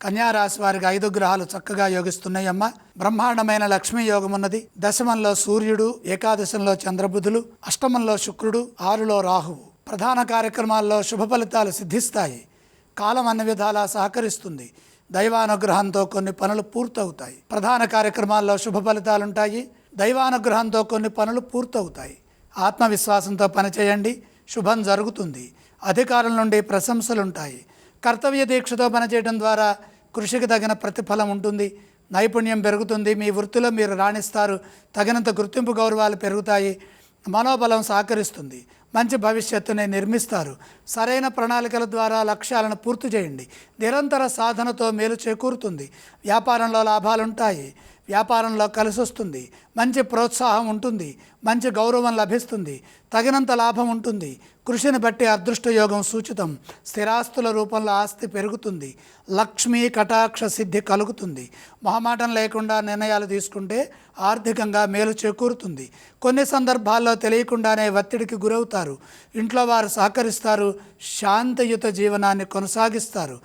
కన్యా రాశి వారికి 5 గ్రహాలు చక్కగా యోగిస్తున్నాయమ్మ. బ్రహ్మాండమైన లక్ష్మీ యోగం ఉన్నది. దశమంలో సూర్యుడు, ఏకాదశంలో చంద్రబుధులు, అష్టమంలో శుక్రుడు, 6లో రాహువు. ప్రధాన కార్యక్రమాల్లో శుభ ఫలితాలు సిద్ధిస్తాయి. కాలం అన్ని విధాలా సహకరిస్తుంది. దైవానుగ్రహంతో కొన్ని పనులు పూర్తవుతాయి. ప్రధాన కార్యక్రమాల్లో శుభ ఫలితాలుంటాయి. దైవానుగ్రహంతో కొన్ని పనులు పూర్తవుతాయి. ఆత్మవిశ్వాసంతో పనిచేయండి, శుభం జరుగుతుంది. అధికారుల నుండి ప్రశంసలుంటాయి. కర్తవ్య దీక్షతో పనిచేయడం ద్వారా కృషికి తగిన ప్రతిఫలం ఉంటుంది. నైపుణ్యం పెరుగుతుంది. మీ వృత్తిలో మీరు రాణిస్తారు. తగినంత గుర్తింపు గౌరవాలు పెరుగుతాయి. మనోబలం సహకరిస్తుంది. మంచి భవిష్యత్తుని నిర్మిస్తారు. సరైన ప్రణాళికల ద్వారా లక్ష్యాలను పూర్తి చేయండి. నిరంతర సాధనతో మేలు చేకూరుతుంది. వ్యాపారంలో లాభాలుంటాయి. వ్యాపారంలో కలిసి వస్తుంది. మంచి ప్రోత్సాహం ఉంటుంది. మంచి గౌరవం లభిస్తుంది. తగినంత లాభం ఉంటుంది. కృషిని బట్టి అదృష్టయోగం సూచితం. స్థిరాస్తుల రూపంలో ఆస్తి పెరుగుతుంది. లక్ష్మీ కటాక్ష సిద్ధి కలుగుతుంది. మొహమాటం లేకుండా నిర్ణయాలు తీసుకుంటే ఆర్థికంగా మేలు చేకూరుతుంది. కొన్ని సందర్భాల్లో తెలియకుండానే ఒత్తిడికి గురవుతారు. ఇంట్లో వారు సహకరిస్తారు. శాంతియుత జీవనాన్ని కొనసాగిస్తారు.